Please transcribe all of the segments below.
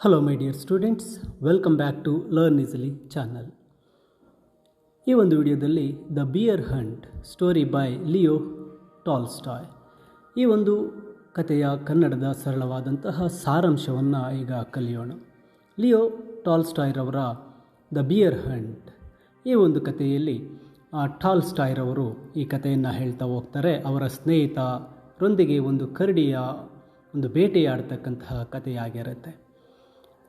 Hello my dear students, welcome back to Learn Easily channel. ಈ ಒಂದು ವಿಡಿಯೋದಲ್ಲಿ the beer Hunt story by Leo Tolstoy ಈ ಒಂದು ಕಥೆಯ ಕನ್ನಡದ ಸರಳವಾದಂತಹ ಸಾರಾಂಶವನ್ನು ಈಗ ಕಲಿಯೋಣ. ಲಿಯೋ ಟಾಲ್ಸ್ಟಾಯ್ರವರ ದ ಬಿಯರ್ ಹಂಟ್ ಈ ಒಂದು ಕಥೆಯಲ್ಲಿ ಟಾಲ್ಸ್ಟಾಯ್ರವರು ಈ ಕಥೆಯನ್ನು ಹೇಳ್ತಾ ಹೋಗ್ತಾರೆ. ಅವರ ಸ್ನೇಹಿತರೊಂದಿಗೆ ಒಂದು ಕರಡಿಯ ಒಂದು ಬೇಟೆಯಾಡ್ತಕ್ಕಂತಹ ಕಥೆಯಾಗಿರುತ್ತೆ.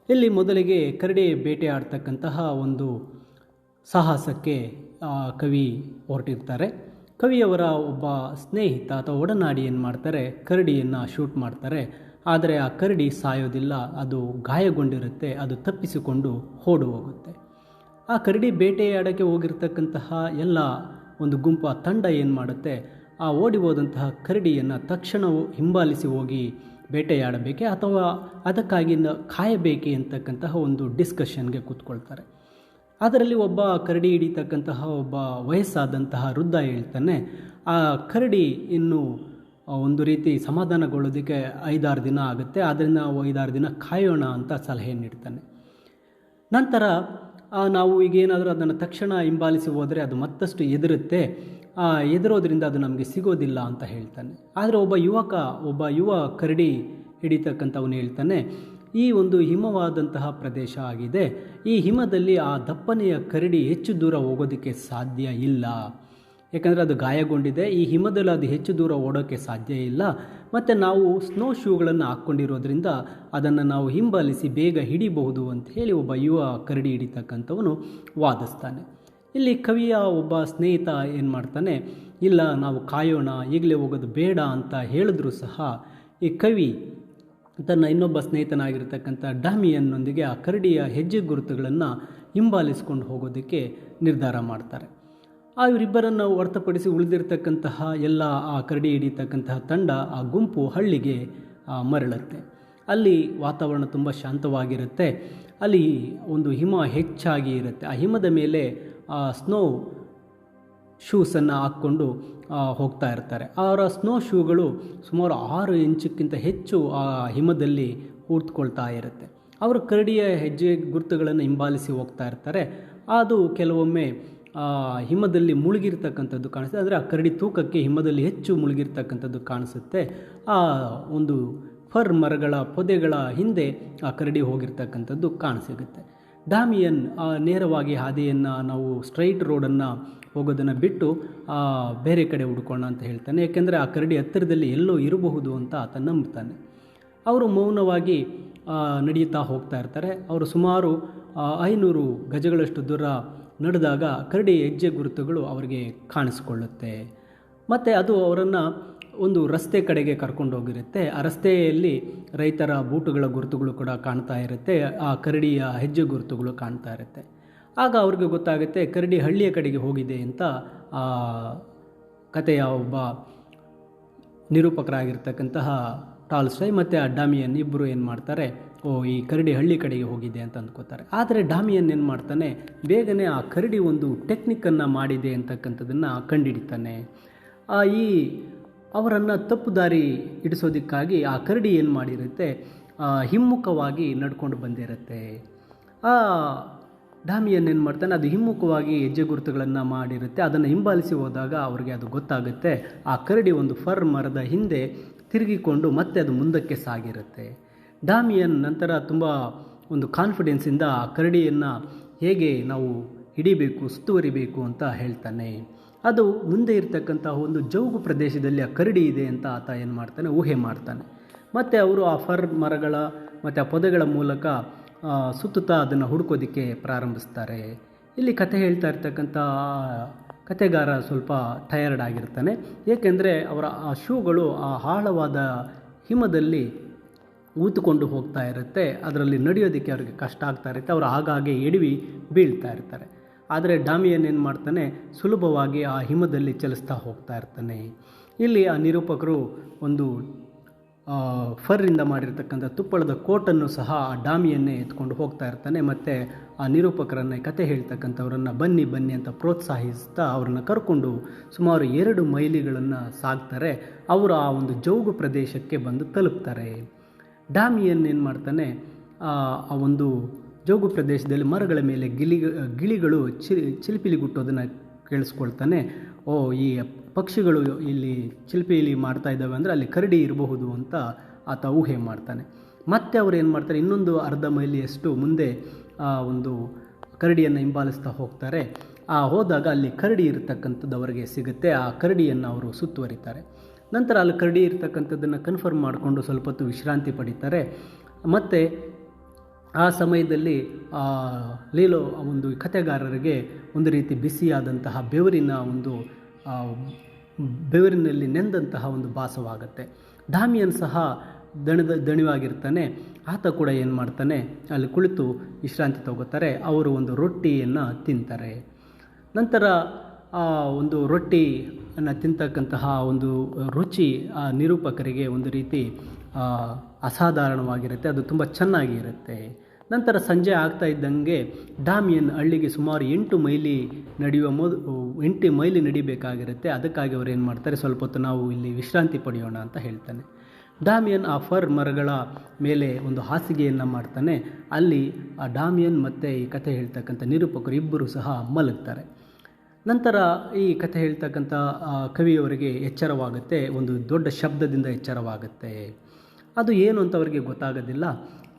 ಇಲ್ಲಿ ಮೊದಲಿಗೆ ಕರಡಿ ಬೇಟೆಯಾಡ್ತಕ್ಕಂತಹ ಒಂದು ಸಾಹಸಕ್ಕೆ ಕವಿ ಹೊರಟಿರ್ತಾರೆ. ಕವಿಯವರ ಒಬ್ಬ ಸ್ನೇಹಿತ ಅಥವಾ ಒಡನಾಡಿ ಏನು ಮಾಡ್ತಾರೆ, ಕರಡಿಯನ್ನು ಶೂಟ್ ಮಾಡ್ತಾರೆ. ಆದರೆ ಆ ಕರಡಿ ಸಾಯೋದಿಲ್ಲ, ಅದು ಗಾಯಗೊಂಡಿರುತ್ತೆ, ಅದು ತಪ್ಪಿಸಿಕೊಂಡು ಓಡಿ ಹೋಗುತ್ತೆ. ಆ ಕರಡಿ ಬೇಟೆಯಾಡೋಕ್ಕೆ ಹೋಗಿರ್ತಕ್ಕಂತಹ ಎಲ್ಲ ಒಂದು ಗುಂಪು ತಂಡ ಏನು ಮಾಡುತ್ತೆ, ಆ ಓಡಿ ಹೋದಂತಹ ಕರಡಿಯನ್ನು ತಕ್ಷಣವೂ ಹಿಂಬಾಲಿಸಿ ಹೋಗಿ ಬೇಟೆಯಾಡಬೇಕೆ ಅಥವಾ ಅದಕ್ಕಾಗಿ ಕಾಯಬೇಕೆ ಅಂತಕ್ಕಂತಹ ಒಂದು ಡಿಸ್ಕಷನ್ಗೆ ಕೂತ್ಕೊಳ್ತಾರೆ. ಅದರಲ್ಲಿ ಒಬ್ಬ ಕರಡಿ ಹಿಡಿತಕ್ಕಂತಹ ಒಬ್ಬ ವಯಸ್ಸಾದಂತಹ ವೃದ್ಧ ಹೇಳ್ತಾನೆ, ಆ ಕರಡಿ ಇನ್ನು ಒಂದು ರೀತಿ ಸಮಾಧಾನಗೊಳ್ಳೋದಕ್ಕೆ 5-6 ದಿನ ಆಗುತ್ತೆ, ಆದ್ದರಿಂದ ನಾವು 5-6 ದಿನ ಕಾಯೋಣ ಅಂತ ಸಲಹೆ ನೀಡ್ತಾನೆ. ನಂತರ ನಾವು ಈಗೇನಾದರೂ ಅದನ್ನು ತಕ್ಷಣ ಹಿಂಬಾಲಿಸಿ ಹೋದರೆ ಅದು ಮತ್ತಷ್ಟು ಎದುರೋದ್ರಿಂದ ಅದು ನಮಗೆ ಸಿಗೋದಿಲ್ಲ ಅಂತ ಹೇಳ್ತಾನೆ. ಆದರೆ ಒಬ್ಬ ಯುವ ಕರಡಿ ಹಿಡಿತಕ್ಕಂಥವನು ಹೇಳ್ತಾನೆ, ಈ ಒಂದು ಹಿಮವಾದಂತಹ ಪ್ರದೇಶ ಆಗಿದೆ, ಈ ಹಿಮದಲ್ಲಿ ಆ ದಪ್ಪನೆಯ ಕರಡಿ ಹೆಚ್ಚು ದೂರ ಹೋಗೋದಕ್ಕೆ ಸಾಧ್ಯ ಇಲ್ಲ, ಯಾಕಂದರೆ ಅದು ಗಾಯಗೊಂಡಿದೆ. ಈ ಹಿಮದಲ್ಲಿ ಅದು ಹೆಚ್ಚು ದೂರ ಓಡೋಕ್ಕೆ ಸಾಧ್ಯ ಇಲ್ಲ. ಮತ್ತು ನಾವು ಸ್ನೋ ಶೂಗಳನ್ನು ಹಾಕ್ಕೊಂಡಿರೋದ್ರಿಂದ ಅದನ್ನು ನಾವು ಹಿಂಬಾಲಿಸಿ ಬೇಗ ಹಿಡಿಬಹುದು ಅಂತ ಹೇಳಿ ಒಬ್ಬ ಯುವ ಕರಡಿ ಹಿಡಿತಕ್ಕಂಥವನು ವಾದಿಸ್ತಾನೆ. ಇಲ್ಲಿ ಕವಿಯ ಒಬ್ಬ ಸ್ನೇಹಿತ ಏನು ಮಾಡ್ತಾನೆ, ಇಲ್ಲ ನಾವು ಕಾಯೋಣ, ಈಗಲೇ ಹೋಗೋದು ಬೇಡ ಅಂತ ಹೇಳಿದ್ರೂ ಸಹ ಈ ಕವಿ ತನ್ನ ಇನ್ನೊಬ್ಬ ಸ್ನೇಹಿತನಾಗಿರ್ತಕ್ಕಂಥ ಡಾಮಿಯನ್ನೊಂದಿಗೆ ಆ ಕರಡಿಯ ಹೆಜ್ಜೆ ಗುರುತುಗಳನ್ನು ಹಿಂಬಾಲಿಸ್ಕೊಂಡು ಹೋಗೋದಕ್ಕೆ ನಿರ್ಧಾರ ಮಾಡ್ತಾರೆ. ಇವರಿಬ್ಬರನ್ನು ಹೊರತುಪಡಿಸಿ ಉಳಿದಿರ್ತಕ್ಕಂತಹ ಎಲ್ಲ ಆ ಕರಡಿ ಹಿಡಿತಕ್ಕಂತಹ ತಂಡ, ಆ ಗುಂಪು ಹಳ್ಳಿಗೆ ಮರಳುತ್ತೆ. ಅಲ್ಲಿ ವಾತಾವರಣ ತುಂಬ ಶಾಂತವಾಗಿರುತ್ತೆ. ಅಲ್ಲಿ ಒಂದು ಹಿಮ ಹೆಚ್ಚಾಗಿ ಇರುತ್ತೆ. ಆ ಹಿಮದ ಮೇಲೆ ಸ್ನೋ ಶೂಸನ್ನು ಹಾಕ್ಕೊಂಡು ಹೋಗ್ತಾ ಇರ್ತಾರೆ. ಅವರ ಸ್ನೋ ಶೂಗಳು ಸುಮಾರು 6 ಇಂಚಕ್ಕಿಂತ ಹೆಚ್ಚು ಆ ಹಿಮದಲ್ಲಿ ಊದ್ಕೊಳ್ತಾ ಇರುತ್ತೆ. ಅವರು ಕರಡಿಯ ಹೆಜ್ಜೆ ಗುರುತುಗಳನ್ನು ಹಿಂಬಾಲಿಸಿ ಹೋಗ್ತಾ ಇರ್ತಾರೆ. ಅದು ಕೆಲವೊಮ್ಮೆ ಹಿಮದಲ್ಲಿ ಮುಳುಗಿರ್ತಕ್ಕಂಥದ್ದು ಕಾಣಿಸುತ್ತೆ. ಅಂದರೆ ಆ ಕರಡಿ ತೂಕಕ್ಕೆ ಹಿಮದಲ್ಲಿ ಹೆಚ್ಚು ಮುಳುಗಿರ್ತಕ್ಕಂಥದ್ದು ಕಾಣಿಸುತ್ತೆ. ಆ ಒಂದು ಫರ್ ಮರಗಳ ಪೊದೆಗಳ ಹಿಂದೆ ಆ ಕರಡಿ ಹೋಗಿರ್ತಕ್ಕಂಥದ್ದು ಕಾಣಸಿಗುತ್ತೆ. ಡಾಮಿಯನ್ ನೇರವಾಗಿ ಹಾದಿಯನ್ನು ನಾವು ಸ್ಟ್ರೈಟ್ ರೋಡನ್ನು ಹೋಗೋದನ್ನು ಬಿಟ್ಟು ಬೇರೆ ಕಡೆ ಹುಡ್ಕೋಣ ಅಂತ ಹೇಳ್ತಾನೆ. ಏಕೆಂದರೆ ಆ ಕರಡಿ ಹತ್ತಿರದಲ್ಲಿ ಎಲ್ಲೋ ಇರಬಹುದು ಅಂತ ಆತ ನಂಬ್ತಾನೆ. ಅವರು ಮೌನವಾಗಿ ನಡೆಯುತ್ತಾ ಹೋಗ್ತಾ ಇರ್ತಾರೆ. ಅವರು ಸುಮಾರು 500 ಗಜಗಳಷ್ಟು ದೂರ ನಡೆದಾಗ ಕರಡಿ ಹೆಜ್ಜೆ ಗುರುತುಗಳು ಅವರಿಗೆ ಕಾಣಿಸ್ಕೊಳ್ಳುತ್ತೆ. ಮತ್ತು ಅದು ಅವರನ್ನು ಒಂದು ರಸ್ತೆ ಕಡೆಗೆ ಕರ್ಕೊಂಡು ಹೋಗಿರುತ್ತೆ. ಆ ರಸ್ತೆಯಲ್ಲಿ ರೈತರ ಬೂಟುಗಳ ಗುರುತುಗಳು ಕೂಡ ಕಾಣ್ತಾ ಇರುತ್ತೆ, ಆ ಕರಡಿಯ ಹೆಜ್ಜೆ ಗುರುತುಗಳು ಕಾಣ್ತಾ ಇರುತ್ತೆ. ಆಗ ಅವ್ರಿಗೆ ಗೊತ್ತಾಗುತ್ತೆ ಕರಡಿ ಹಳ್ಳಿಯ ಕಡೆಗೆ ಹೋಗಿದೆ ಅಂತ. ಕಥೆಯ ಒಬ್ಬ ನಿರೂಪಕರಾಗಿರ್ತಕ್ಕಂತಹ ಟಾಲ್ಸ್ಟಾಯ್ ಮತ್ತು ಆ ಡಾಮಿಯನ್ ಇಬ್ಬರು ಏನು ಮಾಡ್ತಾರೆ, ಈ ಕರಡಿ ಹಳ್ಳಿ ಕಡೆಗೆ ಹೋಗಿದೆ ಅಂತ ಅಂದ್ಕೋತಾರೆ. ಆದರೆ ಡಾಮಿಯನ್ ಏನು ಮಾಡ್ತಾನೆ, ಬೇಗನೆ ಆ ಕರಡಿ ಒಂದು ಟೆಕ್ನಿಕ್ಕನ್ನು ಮಾಡಿದೆ ಅಂತಕ್ಕಂಥದ್ದನ್ನು ಕಂಡುಹಿಡಿತಾನೆ. ಅವರನ್ನು ತಪ್ಪು ದಾರಿ ಇಡಿಸೋದಕ್ಕಾಗಿ ಆ ಕರಡಿ ಏನು ಮಾಡಿರುತ್ತೆ, ಹಿಮ್ಮುಖವಾಗಿ ನಡ್ಕೊಂಡು ಬಂದಿರುತ್ತೆ. ಡಾಮಿಯನ್ ಏನು ಮಾಡ್ತಾನೆ, ಅದು ಹಿಮ್ಮುಖವಾಗಿ ಹೆಜ್ಜೆ ಗುರುತುಗಳನ್ನು ಮಾಡಿರುತ್ತೆ. ಅದನ್ನು ಹಿಂಬಾಲಿಸಿ ಹೋದಾಗ ಅವ್ರಿಗೆ ಅದು ಗೊತ್ತಾಗುತ್ತೆ, ಆ ಕರಡಿ ಒಂದು ಫರ್ ಮರದ ಹಿಂದೆ ತಿರುಗಿಕೊಂಡು ಮತ್ತೆ ಅದು ಮುಂದಕ್ಕೆ ಸಾಗಿರುತ್ತೆ. ಡಾಮಿಯನ್ ನಂತರ ತುಂಬ ಒಂದು ಕಾನ್ಫಿಡೆನ್ಸಿಂದ ಆ ಕರಡಿಯನ್ನು ಹೇಗೆ ನಾವು ಹಿಡಿಬೇಕು, ಸುತ್ತುವರಿಬೇಕು ಅಂತ ಹೇಳ್ತಾನೆ. ಅದು ಮುಂದೆ ಇರತಕ್ಕಂಥ ಒಂದು ಜೌಗು ಪ್ರದೇಶದಲ್ಲಿ ಆ ಕರಡಿ ಇದೆ ಅಂತ ಆತ ಏನು ಮಾಡ್ತಾನೆ, ಊಹೆ ಮಾಡ್ತಾನೆ. ಮತ್ತು ಅವರು ಆ ಫರ್ ಮರಗಳ ಮತ್ತು ಆ ಪೊದೆಗಳ ಮೂಲಕ ಸುತ್ತುತ್ತಾ ಅದನ್ನು ಹುಡುಕೋದಕ್ಕೆ ಪ್ರಾರಂಭಿಸ್ತಾರೆ. ಇಲ್ಲಿ ಕಥೆ ಹೇಳ್ತಾ ಇರ್ತಕ್ಕಂಥ ಕಥೆಗಾರ ಸ್ವಲ್ಪ ಟಯರ್ಡ್ ಆಗಿರ್ತಾನೆ. ಏಕೆಂದರೆ ಅವರ ಆ ಶೂಗಳು ಆ ಆಳವಾದ ಹಿಮದಲ್ಲಿ ಊತುಕೊಂಡು ಹೋಗ್ತಾ ಇರುತ್ತೆ. ಅದರಲ್ಲಿ ನಡೆಯೋದಕ್ಕೆ ಅವರಿಗೆ ಕಷ್ಟ ಆಗ್ತಾ ಇರುತ್ತೆ. ಅವರು ಆಗಾಗ್ಗೆ ಎಡವಿ ಬೀಳ್ತಾ ಇರ್ತಾರೆ. ಆದರೆ ಡಾಮಿಯನ್ ಏನು ಮಾಡ್ತಾನೆ, ಸುಲಭವಾಗಿ ಆ ಹಿಮದಲ್ಲಿ ಚಲಿಸ್ತಾ ಹೋಗ್ತಾ ಇರ್ತಾನೆ. ಇಲ್ಲಿ ಆ ನಿರೂಪಕರು ಒಂದು ಫರ್ರಿಂದ ಮಾಡಿರ್ತಕ್ಕಂಥ ತುಪ್ಪಳದ ಕೋಟನ್ನು ಸಹ ಆ ಡಾಮಿಯನ್ನೇ ಎತ್ಕೊಂಡು ಹೋಗ್ತಾ ಇರ್ತಾನೆ. ಮತ್ತು ಆ ನಿರೂಪಕರನ್ನು ಕತೆ ಹೇಳ್ತಕ್ಕಂಥವ್ರನ್ನು ಬನ್ನಿ ಬನ್ನಿ ಅಂತ ಪ್ರೋತ್ಸಾಹಿಸ್ತಾ ಅವ್ರನ್ನ ಕರ್ಕೊಂಡು ಸುಮಾರು 2 ಮೈಲಿಗಳನ್ನು ಸಾಗ್ತಾರೆ. ಅವರು ಆ ಒಂದು ಜೌಗು ಪ್ರದೇಶಕ್ಕೆ ಬಂದು ತಲುಪ್ತಾರೆ. ಡಾಮಿಯನ್ ಏನು ಮಾಡ್ತಾನೆ, ಆ ಒಂದು ಜೋಗು ಪ್ರದೇಶದಲ್ಲಿ ಮರಗಳ ಮೇಲೆ ಗಿಳಿಗಳು ಚಿಲಿಪಿಲಿಗುಟ್ಟೋದನ್ನು ಕೇಳಿಸ್ಕೊಳ್ತಾನೆ. ಓ, ಈ ಪಕ್ಷಿಗಳು ಇಲ್ಲಿ ಚಿಲಿಪಿಲಿ ಮಾಡ್ತಾ ಇದ್ದಾವೆ ಅಂದರೆ ಅಲ್ಲಿ ಕರಡಿ ಇರಬಹುದು ಅಂತ ಆತ ಊಹೆ ಮಾಡ್ತಾನೆ. ಮತ್ತೆ ಅವರು ಏನು ಮಾಡ್ತಾರೆ, ಇನ್ನೊಂದು ಅರ್ಧ ಮೈಲಿಯಷ್ಟು ಮುಂದೆ ಒಂದು ಕರಡಿಯನ್ನು ಹಿಂಬಾಲಿಸ್ತಾ ಹೋಗ್ತಾರೆ. ಹೋದಾಗ ಅಲ್ಲಿ ಕರಡಿ ಇರತಕ್ಕಂಥದ್ದು ಅವರಿಗೆ ಸಿಗುತ್ತೆ. ಆ ಕರಡಿಯನ್ನು ಅವರು ಸುತ್ತುವರಿತಾರೆ. ನಂತರ ಅಲ್ಲಿ ಕರಡಿ ಇರತಕ್ಕಂಥದ್ದನ್ನು ಕನ್ಫರ್ಮ್ ಮಾಡಿಕೊಂಡು ಸ್ವಲ್ಪ ಹೊತ್ತು ವಿಶ್ರಾಂತಿ ಪಡಿತಾರೆ. ಮತ್ತು ಆ ಸಮಯದಲ್ಲಿ ಲೀಲೋ ಒಂದು ಕಥೆಗಾರರಿಗೆ ಒಂದು ರೀತಿ ಬಿಸಿಯಾದಂತಹ ಬೆವರಿನಲ್ಲಿ ನೆಂದಂತಹ ಒಂದು ಭಾಸವಾಗುತ್ತೆ. ಡಾಮಿಯನ್ ಸಹ ದಣಿವಾಗಿರ್ತಾನೆ. ಆತ ಕೂಡ ಏನು ಮಾಡ್ತಾನೆ, ಅಲ್ಲಿ ಕುಳಿತು ವಿಶ್ರಾಂತಿ ತಗೋತಾರೆ. ಅವರು ಒಂದು ರೊಟ್ಟಿಯನ್ನು ತಿಂತಾರೆ. ನಂತರ ಒಂದು ರೊಟ್ಟಿಯನ್ನು ತಿಂತಕ್ಕಂತಹ ಒಂದು ರುಚಿ ಆ ನಿರೂಪಕರಿಗೆ ಒಂದು ರೀತಿ ಅಸಾಧಾರಣವಾಗಿರುತ್ತೆ. ಅದು ತುಂಬ ಚೆನ್ನಾಗಿರುತ್ತೆ. ನಂತರ ಸಂಜೆ ಆಗ್ತಾ ಇದ್ದಂಗೆ ಡಾಮಿಯನ್ ಹಳ್ಳಿಗೆ ಸುಮಾರು 8 ಮೈಲಿ ನಡಿಬೇಕಾಗಿರುತ್ತೆ. ಅದಕ್ಕಾಗಿ ಅವರು ಏನು ಮಾಡ್ತಾರೆ, ಸ್ವಲ್ಪ ಹೊತ್ತು ನಾವು ಇಲ್ಲಿ ವಿಶ್ರಾಂತಿ ಪಡೆಯೋಣ ಅಂತ ಹೇಳ್ತಾನೆ. ಡಾಮಿಯನ್ ಆ ಫರ್ ಮರಗಳ ಮೇಲೆ ಒಂದು ಹಾಸಿಗೆಯನ್ನು ಮಾಡ್ತಾನೆ. ಅಲ್ಲಿ ಆ ಡಾಮಿಯನ್ ಮತ್ತು ಈ ಕಥೆ ಹೇಳ್ತಕ್ಕಂಥ ನಿರೂಪಕರು ಇಬ್ಬರು ಸಹ ಮಲಗ್ತಾರೆ. ನಂತರ ಈ ಕಥೆ ಹೇಳ್ತಕ್ಕಂಥ ಕವಿಯವರಿಗೆ ಎಚ್ಚರವಾಗುತ್ತೆ, ಒಂದು ದೊಡ್ಡ ಶಬ್ದದಿಂದ ಎಚ್ಚರವಾಗುತ್ತೆ. ಅದು ಏನು ಅಂತ ಅವರಿಗೆ ಗೊತ್ತಾಗೋದಿಲ್ಲ.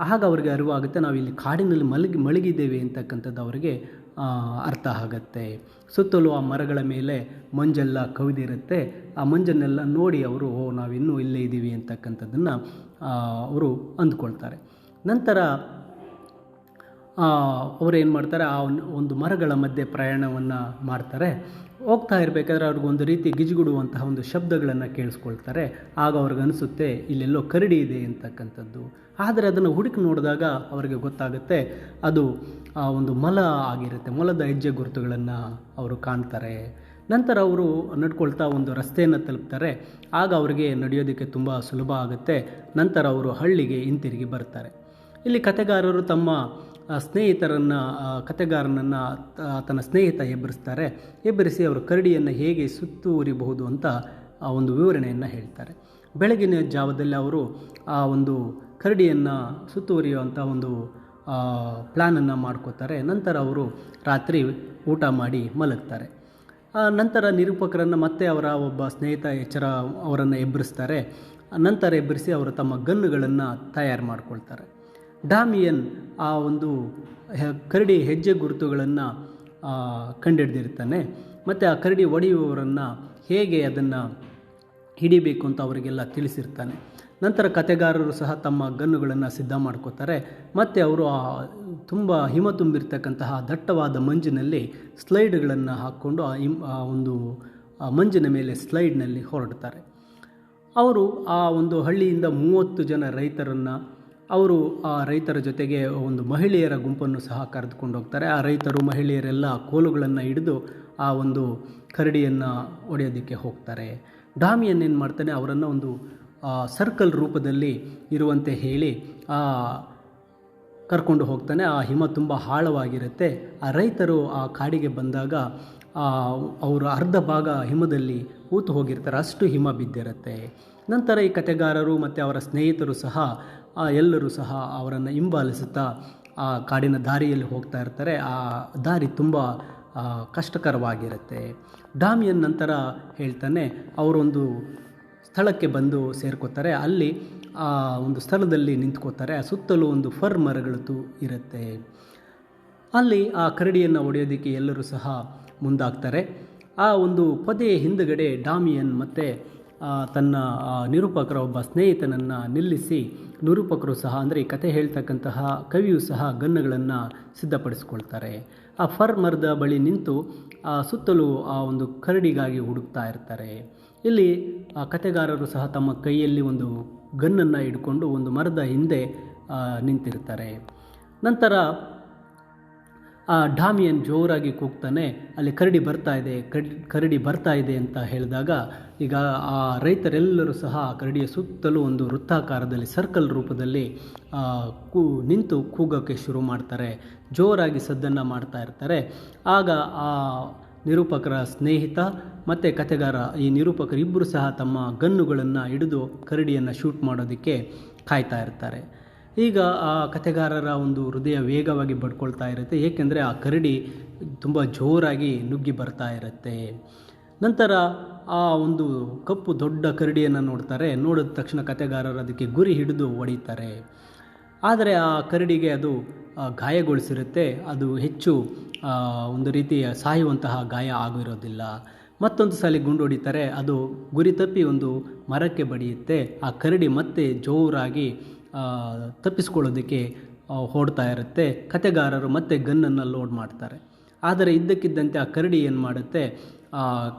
ಆಗ ಅವರಿಗೆ ಅರಿವಾಗುತ್ತೆ, ನಾವು ಇಲ್ಲಿ ಕಾಡಿನಲ್ಲಿ ಮಲಗಿದ್ದೇವೆ ಅಂತಕ್ಕಂಥದ್ದು ಅವರಿಗೆ ಅರ್ಥ ಆಗುತ್ತೆ. ಸುತ್ತಲೂ ಆ ಮರಗಳ ಮೇಲೆ ಮಂಜೆಲ್ಲ ಕವಿದಿರುತ್ತೆ. ಆ ಮಂಜನ್ನೆಲ್ಲ ನೋಡಿ ಅವರು ನಾವಿನ್ನೂ ಇಲ್ಲೇ ಇದ್ದೀವಿ ಅಂತಕ್ಕಂಥದ್ದನ್ನು ಅವರು ಅಂದ್ಕೊಳ್ತಾರೆ. ನಂತರ ಅವರೇನು ಮಾಡ್ತಾರೆ, ಆ ಒಂದು ಮರಗಳ ಮಧ್ಯೆ ಪ್ರಯಾಣವನ್ನು ಮಾಡ್ತಾರೆ. ಹೋಗ್ತಾ ಇರಬೇಕಾದ್ರೆ ಅವ್ರಿಗೊಂದು ರೀತಿ ಗಿಜಿಗುಡುವಂತಹ ಒಂದು ಶಬ್ದಗಳನ್ನು ಕೇಳಿಸ್ಕೊಳ್ತಾರೆ. ಆಗ ಅವ್ರಿಗನ್ನಿಸುತ್ತೆ ಇಲ್ಲೆಲ್ಲೋ ಕರಡಿ ಇದೆ ಅಂತಕ್ಕಂಥದ್ದು. ಆದರೆ ಅದನ್ನು ಹುಡುಕಿ ನೋಡಿದಾಗ ಅವರಿಗೆ ಗೊತ್ತಾಗುತ್ತೆ ಅದು ಒಂದು ಮೊಲ ಆಗಿರುತ್ತೆ. ಮೊಲದ ಹೆಜ್ಜೆ ಗುರುತುಗಳನ್ನು ಅವರು ಕಾಣ್ತಾರೆ. ನಂತರ ಅವರು ನಡ್ಕೊಳ್ತಾ ಒಂದು ರಸ್ತೆಯನ್ನು ತಲುಪ್ತಾರೆ. ಆಗ ಅವರಿಗೆ ನಡೆಯೋದಕ್ಕೆ ತುಂಬ ಸುಲಭ ಆಗುತ್ತೆ. ನಂತರ ಅವರು ಹಳ್ಳಿಗೆ ಹಿಂತಿರುಗಿ ಬರ್ತಾರೆ. ಇಲ್ಲಿ ಕಥೆಗಾರರು ತಮ್ಮ ಕಥೆಗಾರನನ್ನು ತನ್ನ ಸ್ನೇಹಿತ ಎಬ್ಬರಿಸಿ ಅವರು ಕರಡಿಯನ್ನು ಹೇಗೆ ಸುತ್ತುವರಿಬಹುದು ಅಂತ ಒಂದು ವಿವರಣೆಯನ್ನು ಹೇಳ್ತಾರೆ. ಬೆಳಗಿನ ಜಾವದಲ್ಲಿ ಅವರು ಆ ಒಂದು ಕರಡಿಯನ್ನು ಸುತ್ತುವರಿಯುವಂಥ ಒಂದು ಪ್ಲ್ಯಾನನ್ನು ಮಾಡ್ಕೋತಾರೆ. ನಂತರ ಅವರು ರಾತ್ರಿ ಊಟ ಮಾಡಿ ಮಲಗ್ತಾರೆ. ನಂತರ ನಿರೂಪಕರನ್ನು ಮತ್ತೆ ಅವರ ಒಬ್ಬ ಸ್ನೇಹಿತ ಅವರನ್ನು ಎಬ್ಬರಿಸ್ತಾರೆ. ನಂತರ ಎಬ್ಬರಿಸಿ ಅವರು ತಮ್ಮ ಗನ್ನುಗಳನ್ನು ತಯಾರು ಮಾಡ್ಕೊಳ್ತಾರೆ. ಡಾಮಿಯನ್ ಆ ಒಂದು ಕರಡಿ ಹೆಜ್ಜೆ ಗುರುತುಗಳನ್ನು ಕಂಡುಹಿಡಿದಿರ್ತಾನೆ. ಮತ್ತು ಆ ಕರಡಿ ಹೊಡೆಯುವವರನ್ನು ಹೇಗೆ ಅದನ್ನು ಹಿಡಿಬೇಕು ಅಂತ ಅವರಿಗೆಲ್ಲ ತಿಳಿಸಿರ್ತಾನೆ. ನಂತರ ಕಥೆಗಾರರು ಸಹ ತಮ್ಮ ಗನ್ನುಗಳನ್ನು ಸಿದ್ಧ ಮಾಡ್ಕೋತಾರೆ. ಮತ್ತು ಅವರು ತುಂಬ ಹಿಮ ತುಂಬಿರ್ತಕ್ಕಂತಹ ದಟ್ಟವಾದ ಮಂಜಿನಲ್ಲಿ ಸ್ಲೈಡ್ಗಳನ್ನು ಹಾಕ್ಕೊಂಡು ಆ ಒಂದು ಮಂಜಿನ ಮೇಲೆ ಸ್ಲೈಡ್ನಲ್ಲಿ ಹೊರಡ್ತಾರೆ. ಅವರು ಆ ಒಂದು ಹಳ್ಳಿಯಿಂದ 30 ಜನ ರೈತರನ್ನು, ಅವರು ಆ ರೈತರ ಜೊತೆಗೆ ಒಂದು ಮಹಿಳೆಯರ ಗುಂಪನ್ನು ಸಹ ಕರೆದುಕೊಂಡು ಹೋಗ್ತಾರೆ. ಆ ರೈತರು ಮಹಿಳೆಯರೆಲ್ಲ ಕೋಲುಗಳನ್ನು ಹಿಡಿದು ಆ ಒಂದು ಕರಡಿಯನ್ನು ಹೊಡೆಯೋದಕ್ಕೆ ಹೋಗ್ತಾರೆ. ಡಾಮಿಯನ್ ಏನು ಮಾಡ್ತಾನೆ, ಅವರನ್ನು ಒಂದು ಸರ್ಕಲ್ ರೂಪದಲ್ಲಿ ಇರುವಂತೆ ಹೇಳಿ ಕರ್ಕೊಂಡು ಹೋಗ್ತಾನೆ. ಆ ಹಿಮ ತುಂಬ ಆಳವಾಗಿರುತ್ತೆ. ಆ ರೈತರು ಆ ಕಾಡಿಗೆ ಬಂದಾಗ ಅವರು ಅರ್ಧ ಭಾಗ ಹಿಮದಲ್ಲಿ ಹೂತು ಹೋಗಿರ್ತಾರೆ, ಅಷ್ಟು ಹಿಮ ಬಿದ್ದಿರುತ್ತೆ. ನಂತರ ಈ ಕಥೆಗಾರರು ಮತ್ತು ಅವರ ಸ್ನೇಹಿತರು ಸಹ ಎಲ್ಲರೂ ಸಹ ಅವರನ್ನು ಹಿಂಬಾಲಿಸುತ್ತಾ ಆ ಕಾಡಿನ ದಾರಿಯಲ್ಲಿ ಹೋಗ್ತಾ ಇರ್ತಾರೆ. ಆ ದಾರಿ ತುಂಬ ಕಷ್ಟಕರವಾಗಿರುತ್ತೆ. ಡಾಮಿಯನ್ ನಂತರ ಹೇಳ್ತಾನೆ, ಅವರೊಂದು ಸ್ಥಳಕ್ಕೆ ಬಂದು ಸೇರ್ಕೋತಾರೆ. ಅಲ್ಲಿ ಆ ಒಂದು ಸ್ಥಳದಲ್ಲಿ ನಿಂತ್ಕೋತಾರೆ. ಸುತ್ತಲೂ ಒಂದು ಫರ್ ಮರಗಳು ಇರುತ್ತೆ. ಅಲ್ಲಿ ಆ ಕರಡಿಯನ್ನು ಹೊಡೆಯೋದಕ್ಕೆ ಎಲ್ಲರೂ ಸಹ ಮುಂದಾಗ್ತಾರೆ. ಆ ಒಂದು ಪೊದೆಯ ಹಿಂದುಗಡೆ ಡಾಮಿಯನ್ ಮತ್ತು ತನ್ನ ನಿರೂಪಕರ ಒಬ್ಬ ಸ್ನೇಹಿತನನ್ನು ನಿಲ್ಲಿಸಿ, ನಿರೂಪಕರು ಸಹ ಅಂದರೆ ಈ ಕಥೆ ಹೇಳ್ತಕ್ಕಂತಹ ಕವಿಯು ಸಹ ಗನ್ನುಗಳನ್ನು ಸಿದ್ಧಪಡಿಸ್ಕೊಳ್ತಾರೆ. ಆ ಫರ್ ಮರದ ಬಳಿ ನಿಂತು ಸುತ್ತಲೂ ಆ ಒಂದು ಕರಡಿಗಾಗಿ ಹುಡುಕ್ತಾ ಇರ್ತಾರೆ. ಇಲ್ಲಿ ಕಥೆಗಾರರು ಸಹ ತಮ್ಮ ಕೈಯಲ್ಲಿ ಒಂದು ಗನ್ನನ್ನು ಹಿಡ್ಕೊಂಡು ಒಂದು ಮರದ ಹಿಂದೆ ನಿಂತಿರ್ತಾರೆ. ನಂತರ ಡಾಮಿಯನ್ ಜೋರಾಗಿ ಕೂಗ್ತಾನೆ, ಅಲ್ಲಿ ಕರಡಿ ಬರ್ತಾ ಇದೆ ಅಂತ ಹೇಳಿದಾಗ ಈಗ ಆ ರೈತರೆಲ್ಲರೂ ಸಹ ಆ ಕರಡಿಯ ಸುತ್ತಲೂ ಒಂದು ವೃತ್ತಾಕಾರದಲ್ಲಿ ಸರ್ಕಲ್ ರೂಪದಲ್ಲಿ ನಿಂತು ಕೂಗೋಕ್ಕೆ ಶುರು ಮಾಡ್ತಾರೆ. ಜೋರಾಗಿ ಸದ್ದನ್ನು ಮಾಡ್ತಾ ಇರ್ತಾರೆ. ಆಗ ಆ ನಿರೂಪಕರ ಸ್ನೇಹಿತ ಮತ್ತು ಕಥೆಗಾರ, ಈ ನಿರೂಪಕರಿಬ್ಬರು ಸಹ ತಮ್ಮ ಗನ್ನುಗಳನ್ನು ಹಿಡಿದು ಕರಡಿಯನ್ನು ಶೂಟ್ ಮಾಡೋದಕ್ಕೆ ಕಾಯ್ತಾ ಇರ್ತಾರೆ. ಈಗ ಆ ಕಥೆಗಾರರ ಒಂದು ಹೃದಯ ವೇಗವಾಗಿ ಬಡ್ಕೊಳ್ತಾ ಇರುತ್ತೆ, ಏಕೆಂದರೆ ಆ ಕರಡಿ ತುಂಬ ಜೋರಾಗಿ ನುಗ್ಗಿ ಬರ್ತಾ ಇರುತ್ತೆ. ನಂತರ ಆ ಒಂದು ಕಪ್ಪು ದೊಡ್ಡ ಕರಡಿಯನ್ನು ನೋಡ್ತಾರೆ. ನೋಡಿದ ತಕ್ಷಣ ಕಥೆಗಾರರು ಅದಕ್ಕೆ ಗುರಿ ಹಿಡಿದು ಹೊಡಿತಾರೆ. ಆದರೆ ಆ ಕರಡಿಗೆ ಅದು ಗಾಯಗೊಳಿಸಿರುತ್ತೆ. ಅದು ಹೆಚ್ಚು ಒಂದು ರೀತಿಯ ಸಾಯುವಂತಹ ಗಾಯ ಆಗಿರೋದಿಲ್ಲ. ಮತ್ತೊಂದು ಸಲ ಗುಂಡು ಹೊಡಿತಾರೆ. ಅದು ಗುರಿ ತಪ್ಪಿ ಒಂದು ಮರಕ್ಕೆ ಬಡಿಯುತ್ತೆ. ಆ ಕರಡಿ ಮತ್ತೆ ಜೋರಾಗಿ ತಪ್ಪಿಸ್ಕೊಳ್ಳೋದಕ್ಕೆ ಓಡ್ತಾ ಇರುತ್ತೆ. ಕಥೆಗಾರರು ಮತ್ತೆ ಗನ್ನನ್ನು ಲೋಡ್ ಮಾಡ್ತಾರೆ. ಆದರೆ ಇದ್ದಕ್ಕಿದ್ದಂತೆ ಆ ಕರಡಿ ಏನು ಮಾಡುತ್ತೆ,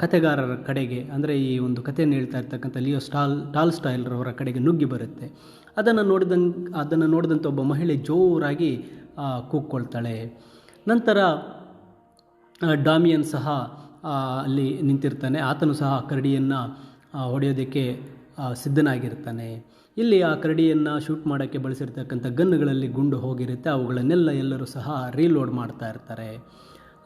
ಕಥೆಗಾರರ ಕಡೆಗೆ, ಅಂದರೆ ಈ ಒಂದು ಕಥೆಯನ್ನು ಹೇಳ್ತಾ ಇರ್ತಕ್ಕಂಥ ಲಿಯೋ ಟಾಲ್ಸ್ಟಾಯ್ರವರ ಕಡೆಗೆ ನುಗ್ಗಿ ಬರುತ್ತೆ. ಅದನ್ನು ನೋಡಿದಂಥ ಒಬ್ಬ ಮಹಿಳೆ ಜೋರಾಗಿ ಕೂಗ್ಕೊಳ್ತಾಳೆ. ನಂತರ ಡಾಮಿಯನ್ ಸಹ ಅಲ್ಲಿ ನಿಂತಿರ್ತಾನೆ. ಆತನು ಸಹ ಕರಡಿಯನ್ನು ಹೊಡೆಯೋದಕ್ಕೆ ಸಿದ್ಧನಾಗಿರ್ತಾನೆ. ಇಲ್ಲಿ ಆ ಕರಡಿಯನ್ನು ಶೂಟ್ ಮಾಡೋಕ್ಕೆ ಬಳಸಿರ್ತಕ್ಕಂಥ ಗನ್ನುಗಳಲ್ಲಿ ಗುಂಡು ಹೋಗಿರುತ್ತೆ. ಅವುಗಳನ್ನೆಲ್ಲ ಎಲ್ಲರೂ ಸಹ ರೀಲೋಡ್ ಮಾಡ್ತಾ ಇರ್ತಾರೆ.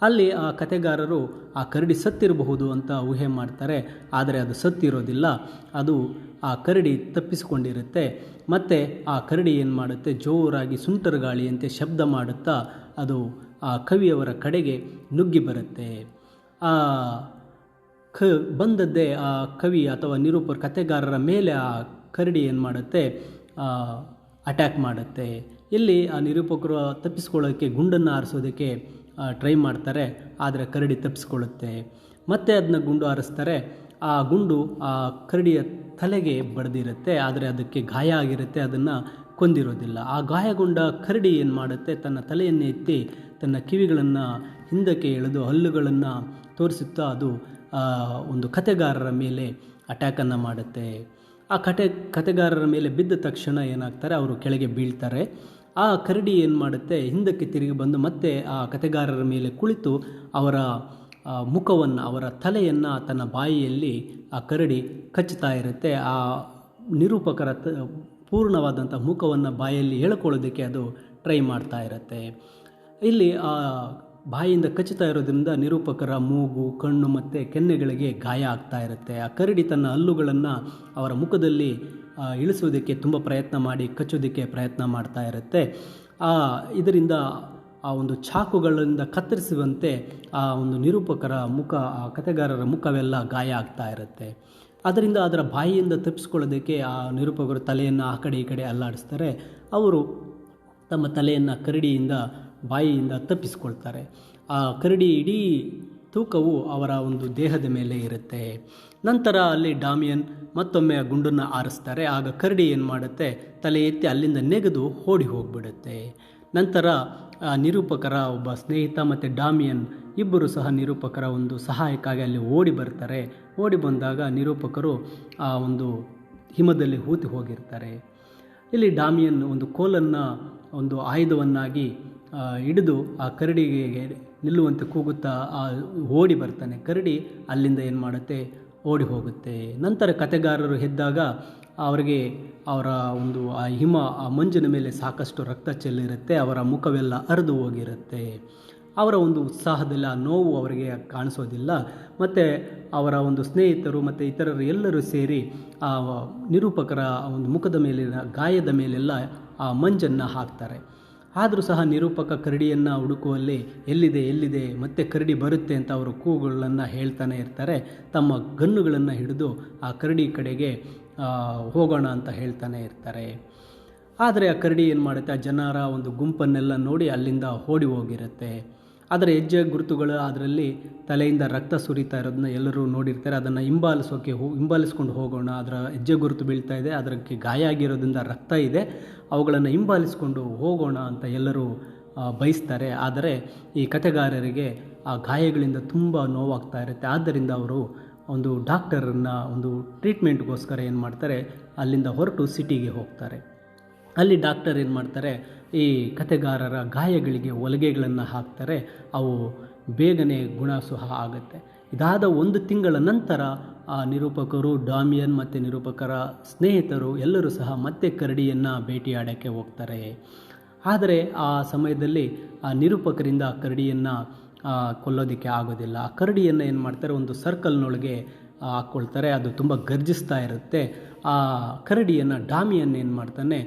ಅಲ್ಲಿ ಆ ಕಥೆಗಾರರು ಆ ಕರಡಿ ಸತ್ತಿರಬಹುದು ಅಂತ ಊಹೆ ಮಾಡ್ತಾರೆ. ಆದರೆ ಅದು ಸತ್ತಿರೋದಿಲ್ಲ. ಅದು ಆ ಕರಡಿ ತಪ್ಪಿಸಿಕೊಂಡಿರುತ್ತೆ. ಮತ್ತು ಆ ಕರಡಿ ಏನು ಮಾಡುತ್ತೆ, ಜೋರಾಗಿ ಸುಂಟರ ಗಾಳಿಯಂತೆ ಶಬ್ದ ಮಾಡುತ್ತಾ ಅದು ಆ ಕವಿಯವರ ಕಡೆಗೆ ನುಗ್ಗಿ ಬರುತ್ತೆ. ಬಂದದ್ದೇ ಆ ಕವಿ ಅಥವಾ ನಿರೂಪರ ಕಥೆಗಾರರ ಮೇಲೆ ಆ ಕರಡಿ ಏನು ಮಾಡುತ್ತೆ, ಅಟ್ಯಾಕ್ ಮಾಡುತ್ತೆ. ಇಲ್ಲಿ ಆ ನಿರೂಪಕರು ತಪ್ಪಿಸ್ಕೊಳ್ಳೋಕ್ಕೆ ಗುಂಡನ್ನು ಹಾರಿಸೋದಕ್ಕೆ ಟ್ರೈ ಮಾಡ್ತಾರೆ. ಆದರೆ ಕರಡಿ ತಪ್ಪಿಸ್ಕೊಳ್ಳುತ್ತೆ. ಮತ್ತೆ ಅದನ್ನ ಗುಂಡು ಹಾರಿಸ್ತಾರೆ. ಆ ಗುಂಡು ಆ ಕರಡಿಯ ತಲೆಗೆ ಬಡ್ದಿರುತ್ತೆ. ಆದರೆ ಅದಕ್ಕೆ ಗಾಯ ಆಗಿರುತ್ತೆ, ಅದನ್ನು ಕೊಂದಿರೋದಿಲ್ಲ. ಆ ಗಾಯಗೊಂಡ ಕರಡಿ ಏನು ಮಾಡುತ್ತೆ, ತನ್ನ ತಲೆಯನ್ನು ಎತ್ತಿ ತನ್ನ ಕಿವಿಗಳನ್ನು ಹಿಂದಕ್ಕೆ ಎಳೆದು ಹಲ್ಲುಗಳನ್ನು ತೋರಿಸುತ್ತಾ ಅದು ಒಂದು ಕಥೆಗಾರರ ಮೇಲೆ ಅಟ್ಯಾಕನ್ನು ಮಾಡುತ್ತೆ. ಆ ಕಥೆಗಾರರ ಮೇಲೆ ಬಿದ್ದ ತಕ್ಷಣ ಏನಾಗ್ತಾರೆ, ಅವರು ಕೆಳಗೆ ಬೀಳ್ತಾರೆ. ಆ ಕರಡಿ ಏನು ಮಾಡುತ್ತೆ, ಹಿಂದಕ್ಕೆ ತಿರುಗಿ ಬಂದು ಮತ್ತೆ ಆ ಕಥೆಗಾರರ ಮೇಲೆ ಕುಳಿತು ಅವರ ಮುಖವನ್ನು, ಅವರ ತಲೆಯನ್ನು ತನ್ನ ಬಾಯಿಯಲ್ಲಿ ಆ ಕರಡಿ ಕಚ್ಚುತ್ತಾ ಇರುತ್ತೆ. ಆ ನಿರೂಪಕರ ಪೂರ್ಣವಾದಂಥ ಮುಖವನ್ನು ಬಾಯಲ್ಲಿ ಎಳ್ಕೊಳ್ಳೋದಕ್ಕೆ ಅದು ಟ್ರೈ ಮಾಡ್ತಾ ಇರುತ್ತೆ. ಇಲ್ಲಿ ಆ ಬಾಯಿಯಿಂದ ಕಚ್ಚುತ್ತಾ ಇರೋದ್ರಿಂದ ನಿರೂಪಕರ ಮೂಗು, ಕಣ್ಣು ಮತ್ತು ಕೆನ್ನೆಗಳಿಗೆ ಗಾಯ ಆಗ್ತಾ ಇರುತ್ತೆ. ಆ ಕರಡಿ ತನ್ನ ಹಲ್ಲುಗಳನ್ನು ಅವರ ಮುಖದಲ್ಲಿ ಇಳಿಸೋದಕ್ಕೆ ತುಂಬ ಪ್ರಯತ್ನ ಮಾಡಿ ಕಚ್ಚೋದಕ್ಕೆ ಪ್ರಯತ್ನ ಮಾಡ್ತಾ ಇರುತ್ತೆ. ಇದರಿಂದ ಆ ಒಂದು ಚಾಕುಗಳಿಂದ ಕತ್ತರಿಸುವಂತೆ ಆ ಒಂದು ನಿರೂಪಕರ ಮುಖ, ಆ ಕಥೆಗಾರರ ಮುಖವೆಲ್ಲ ಗಾಯ ಆಗ್ತಾ ಇರುತ್ತೆ. ಅದರಿಂದ ಅದರ ಬಾಯಿಯಿಂದ ತಪ್ಪಿಸ್ಕೊಳ್ಳೋದಕ್ಕೆ ಆ ನಿರೂಪಕರು ತಲೆಯನ್ನು ಆ ಕಡೆ ಈ ಕಡೆ ಅಲ್ಲಾಡಿಸ್ತಾರೆ. ಅವರು ತಮ್ಮ ತಲೆಯನ್ನು ಕರಡಿಯಿಂದ, ಬಾಯಿಯಿಂದ ತಪ್ಪಿಸ್ಕೊಳ್ತಾರೆ. ಆ ಕರಡಿ ಇಡೀ ತೂಕವು ಅವರ ಒಂದು ದೇಹದ ಮೇಲೆ ಇರುತ್ತೆ. ನಂತರ ಅಲ್ಲಿ ಡಾಮಿಯನ್ ಮತ್ತೊಮ್ಮೆ ಗುಂಡನ್ನು ಹಾರಿಸ್ತಾರೆ. ಆಗ ಕರಡಿ ಏನು ಮಾಡುತ್ತೆ, ತಲೆ ಎತ್ತಿ ಅಲ್ಲಿಂದ ನೆಗೆದು ಓಡಿ ಹೋಗಿಬಿಡುತ್ತೆ. ನಂತರ ನಿರೂಪಕರ ಒಬ್ಬ ಸ್ನೇಹಿತ ಮತ್ತು ಡಾಮಿಯನ್ ಇಬ್ಬರು ಸಹ ನಿರೂಪಕರ ಒಂದು ಸಹಾಯಕ್ಕಾಗಿ ಅಲ್ಲಿ ಓಡಿ ಬರ್ತಾರೆ. ಓಡಿ ಬಂದಾಗ ನಿರೂಪಕರು ಆ ಒಂದು ಹಿಮದಲ್ಲಿ ಹೂತಿ ಹೋಗಿರ್ತಾರೆ. ಇಲ್ಲಿ ಡಾಮಿಯನ್ ಒಂದು ಕೋಲನ್ನು ಒಂದು ಆಯುಧವನ್ನಾಗಿ ಹಿಡಿದು ಆ ಕರಡಿಗೆ ನಿಲ್ಲುವಂತೆ ಕೂಗುತ್ತಾ ಓಡಿ ಬರ್ತಾನೆ. ಕರಡಿ ಅಲ್ಲಿಂದ ಏನು ಮಾಡುತ್ತೆ, ಓಡಿ ಹೋಗುತ್ತೆ. ನಂತರ ಕಥೆಗಾರರು ಎದ್ದಾಗ ಅವರಿಗೆ ಅವರ ಒಂದು ಆ ಮಂಜಿನ ಮೇಲೆ ಸಾಕಷ್ಟು ರಕ್ತ ಚೆಲ್ಲಿರುತ್ತೆ. ಅವರ ಮುಖವೆಲ್ಲ ಹರಿದು ಹೋಗಿರುತ್ತೆ. ಅವರ ಒಂದು ಉತ್ಸಾಹದಲ್ಲಿ ಆ ನೋವು ಅವರಿಗೆ ಕಾಣಿಸೋದಿಲ್ಲ. ಮತ್ತು ಅವರ ಒಂದು ಸ್ನೇಹಿತರು ಮತ್ತು ಇತರರು ಎಲ್ಲರೂ ಸೇರಿ ಆ ನಿರೂಪಕರ ಒಂದು ಮುಖದ ಮೇಲಿನ ಗಾಯದ ಮೇಲೆಲ್ಲ ಆ ಮಂಜನ್ನು ಹಾಕ್ತಾರೆ. ಆದರೂ ಸಹ ನಿರೂಪಕ ಕರಡಿಯನ್ನು ಹುಡುಕುವಲ್ಲಿ ಎಲ್ಲಿದೆ ಮತ್ತೆ ಕರಡಿ ಬರುತ್ತೆ ಅಂತ ಅವರು ಕೂಗುಗಳನ್ನು ಹೇಳ್ತಾನೆ ಇರ್ತಾರೆ. ತಮ್ಮ ಗನ್ನುಗಳನ್ನು ಹಿಡಿದು ಆ ಕರಡಿ ಕಡೆಗೆ ಹೋಗೋಣ ಅಂತ ಹೇಳ್ತಾನೆ ಇರ್ತಾರೆ. ಆದರೆ ಆ ಕರಡಿ ಏನು ಮಾಡುತ್ತೆ, ಆ ಜನರ ಒಂದು ಗುಂಪನ್ನೆಲ್ಲ ನೋಡಿ ಅಲ್ಲಿಂದ ಓಡಿ ಹೋಗಿರುತ್ತೆ. ಅದರ ಹೆಜ್ಜೆ ಗುರುತುಗಳು ಅದರಲ್ಲಿ ತಲೆಯಿಂದ ರಕ್ತ ಸುರಿತಾ ಇರೋದನ್ನ ಎಲ್ಲರೂ ನೋಡಿರ್ತಾರೆ. ಅದನ್ನು ಹಿಂಬಾಲಿಸ್ಕೊಂಡು ಹೋಗೋಣ, ಅದರ ಹೆಜ್ಜೆ ಗುರುತು ಬೀಳ್ತಾ ಇದೆ, ಅದಕ್ಕೆ ಗಾಯ ಆಗಿರೋದ್ರಿಂದ ರಕ್ತ ಇದೆ, ಅವುಗಳನ್ನು ಹಿಂಬಾಲಿಸ್ಕೊಂಡು ಹೋಗೋಣ ಅಂತ ಎಲ್ಲರೂ ಬಯಸ್ತಾರೆ. ಆದರೆ ಈ ಕಥೆಗಾರರಿಗೆ ಆ ಗಾಯಗಳಿಂದ ತುಂಬ ನೋವಾಗ್ತಾ ಇರುತ್ತೆ. ಆದ್ದರಿಂದ ಅವರು ಒಂದು ಡಾಕ್ಟರನ್ನು ಒಂದು ಟ್ರೀಟ್ಮೆಂಟ್ಗೋಸ್ಕರ ಏನು ಮಾಡ್ತಾರೆ, ಅಲ್ಲಿಂದ ಹೊರಟು ಸಿಟಿಗೆ ಹೋಗ್ತಾರೆ. ಅಲ್ಲಿ ಡಾಕ್ಟರ್ ಏನು ಮಾಡ್ತಾರೆ, ಈ ಕಥೆಗಾರರ ಗಾಯಗಳಿಗೆ ಹೊಲಿಗೆಗಳನ್ನು ಹಾಕ್ತಾರೆ. ಅವು ಬೇಗನೆ ಗುಣ ಸಹ ಆಗುತ್ತೆ. ಇದಾದ 1 ತಿಂಗಳ ನಂತರ ಆ ನಿರೂಪಕರು, ಡಾಮಿಯನ್ ಮತ್ತು ನಿರೂಪಕರ ಸ್ನೇಹಿತರು ಎಲ್ಲರೂ ಸಹ ಮತ್ತೆ ಕರಡಿಯನ್ನು ಭೇಟಿಯಾಡೋಕ್ಕೆ ಹೋಗ್ತಾರೆ. ಆದರೆ ಆ ಸಮಯದಲ್ಲಿ ಆ ನಿರೂಪಕರಿಂದ ಆ ಕರಡಿಯನ್ನು ಕೊಲ್ಲೋದಕ್ಕೆ ಆಗೋದಿಲ್ಲ. ಆ ಕರಡಿಯನ್ನು ಏನು ಮಾಡ್ತಾರೆ, ಒಂದು ಸರ್ಕಲ್ನೊಳಗೆ ಹಾಕ್ಕೊಳ್ತಾರೆ. ಅದು ತುಂಬ ಗರ್ಜಿಸ್ತಾ ಇರುತ್ತೆ. ಆ ಕರಡಿಯನ್ನು ಡಾಮಿಯನ್ ಏನು ಮಾಡ್ತಾನೆ,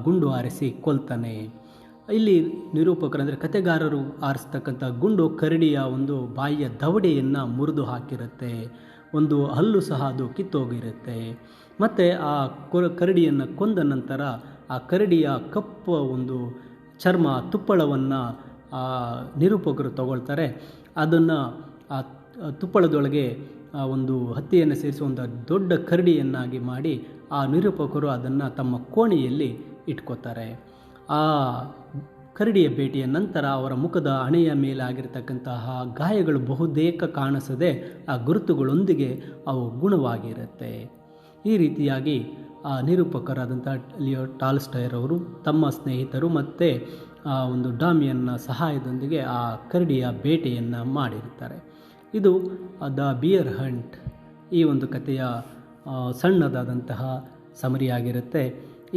ಗುಂಡು ಹಾರಿಸಿ ಕೊಲ್ತಾನೆ. ಇಲ್ಲಿ ನಿರೂಪಕರು ಅಂದರೆ ಕತೆಗಾರರು ಆರಿಸ್ತಕ್ಕಂಥ ಗುಂಡು ಕರಡಿಯ ಒಂದು ಬಾಯಿಯ ದವಡೆಯನ್ನು ಮುರಿದು ಹಾಕಿರುತ್ತೆ, ಒಂದು ಹಲ್ಲು ಸಹ ಅದು ಕಿತ್ತೋಗಿರುತ್ತೆ. ಮತ್ತು ಆ ಕರಡಿಯನ್ನು ಕೊಂದ ನಂತರ ಆ ಕರಡಿಯ ಕಪ್ಪು ಒಂದು ಚರ್ಮ ತುಪ್ಪಳವನ್ನು ನಿರೂಪಕರು ತಗೊಳ್ತಾರೆ. ಅದನ್ನು ಆ ತುಪ್ಪಳದೊಳಗೆ ಒಂದು ಹತ್ತಿಯನ್ನು ಸೇರಿಸಿ ಒಂದು ದೊಡ್ಡ ಕರಡಿಯನ್ನಾಗಿ ಮಾಡಿ ಆ ನಿರೂಪಕರು ಅದನ್ನು ತಮ್ಮ ಕೋಣೆಯಲ್ಲಿ ಇಟ್ಕೋತಾರೆ. ಆ ಕರಡಿಯ ಭೇಟಿಯ ನಂತರ ಅವರ ಮುಖದ ಹಣೆಯ ಮೇಲೆ ಆಗಿರತಕ್ಕಂತಹ ಗಾಯಗಳು ಬಹುತೇಕ ಕಾಣಿಸದೆ ಆ ಗುರುತುಗಳೊಂದಿಗೆ ಅವು ಗುಣವಾಗಿರುತ್ತೆ. ಈ ರೀತಿಯಾಗಿ ಆ ನಿರೂಪಕರಾದಂಥ ಲಿಯೋ ಟಾಲ್ಸ್ಟಾಯ್ ಅವರು ತಮ್ಮ ಸ್ನೇಹಿತರು ಮತ್ತು ಒಂದು ಡಾಮಿಯನ್ನ ಸಹಾಯದೊಂದಿಗೆ ಆ ಕರಡಿಯ ಬೇಟೆಯನ್ನು ಮಾಡಿರ್ತಾರೆ. ಇದು ದ ಬಿಯರ್ ಹಂಟ್ ಈ ಒಂದು ಕಥೆಯ ಸಣ್ಣದಾದಂತಹ ಸಮರಿಯಾಗಿರುತ್ತೆ.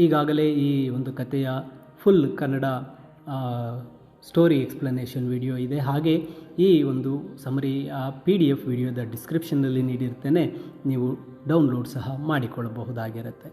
ಈಗಾಗಲೇ ಈ ಒಂದು ಕಥೆಯ full Kannada story explanation video ಇದೆ. ಹಾಗೆ ಈ ಒಂದು ಸಮರಿ PDF ವಿಡಿಯೋದ ಡಿಸ್ಕ್ರಿಪ್ಷನ್ನಲ್ಲಿ ನೀಡಿರ್ತೇನೆ, ನೀವು ಡೌನ್ಲೋಡ್ ಸಹ ಮಾಡಿಕೊಳ್ಳಬಹುದಾಗಿರುತ್ತೆ.